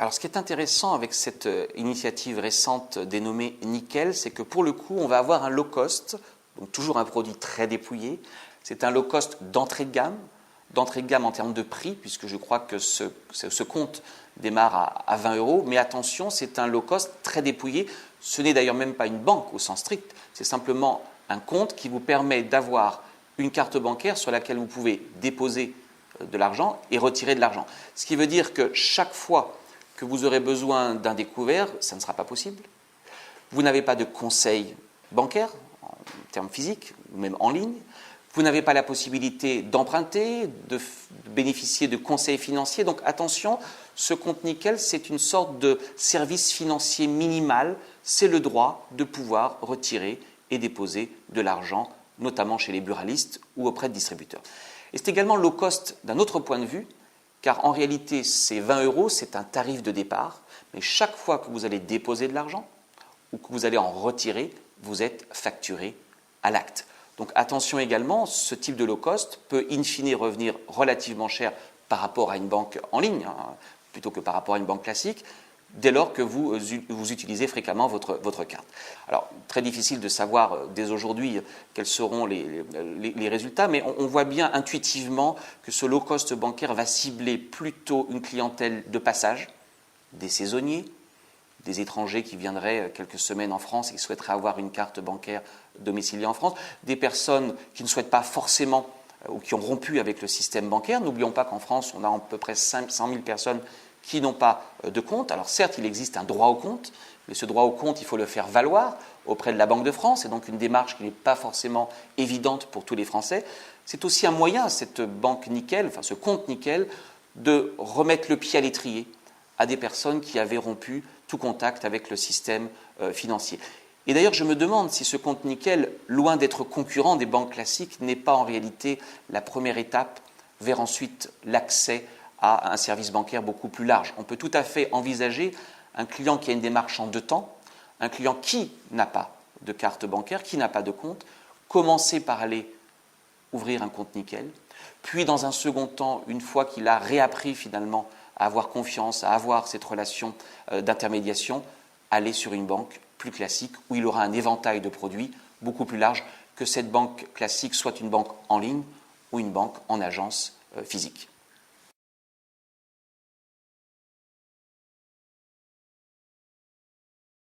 Alors, ce qui est intéressant avec cette initiative récente dénommée Nickel, c'est que pour le coup, on va avoir un low cost, donc toujours un produit très dépouillé. C'est un low cost d'entrée de gamme en termes de prix, puisque je crois que ce compte démarre à 20 euros. Mais attention, c'est un low cost très dépouillé. Ce n'est d'ailleurs même pas une banque au sens strict, c'est simplement un compte qui vous permet d'avoir une carte bancaire sur laquelle vous pouvez déposer de l'argent et retirer de l'argent. Ce qui veut dire que chaque fois que vous aurez besoin d'un découvert, ça ne sera pas possible. Vous n'avez pas de conseil bancaire, en termes physiques, ou même en ligne. Vous n'avez pas la possibilité d'emprunter, de bénéficier de conseils financiers. Donc attention, ce compte Nickel, c'est une sorte de service financier minimal. C'est le droit de pouvoir retirer et déposer de l'argent, notamment chez les buralistes ou auprès de distributeurs. Et c'est également low cost d'un autre point de vue, car en réalité, ces 20 euros, c'est un tarif de départ, mais chaque fois que vous allez déposer de l'argent ou que vous allez en retirer, vous êtes facturé à l'acte. Donc attention également, ce type de low cost peut in fine revenir relativement cher par rapport à une banque en ligne, plutôt que par rapport à une banque classique, dès lors que vous utilisez fréquemment votre carte. Alors, très difficile de savoir dès aujourd'hui quels seront les résultats, mais on voit bien intuitivement que ce low cost bancaire va cibler plutôt une clientèle de passage, des saisonniers, des étrangers qui viendraient quelques semaines en France et qui souhaiteraient avoir une carte bancaire domiciliée en France, des personnes qui ne souhaitent pas forcément ou qui ont rompu avec le système bancaire. N'oublions pas qu'en France, on a à peu près 500 000 personnes qui n'ont pas de compte. Alors certes, il existe un droit au compte, mais ce droit au compte, il faut le faire valoir auprès de la Banque de France. C'est donc une démarche qui n'est pas forcément évidente pour tous les Français. C'est aussi un moyen, cette banque Nickel, enfin ce compte Nickel, de remettre le pied à l'étrier à des personnes qui avaient rompu tout contact avec le système financier. Et d'ailleurs, je me demande si ce compte Nickel, loin d'être concurrent des banques classiques, n'est pas en réalité la première étape vers ensuite l'accès à un service bancaire beaucoup plus large. On peut tout à fait envisager un client qui a une démarche en 2 temps, un client qui n'a pas de carte bancaire, qui n'a pas de compte, commencer par aller ouvrir un compte Nickel, puis dans un second temps, une fois qu'il a réappris finalement à avoir confiance, à avoir cette relation d'intermédiation, aller sur une banque plus classique où il aura un éventail de produits beaucoup plus large que cette banque classique soit une banque en ligne ou une banque en agence physique.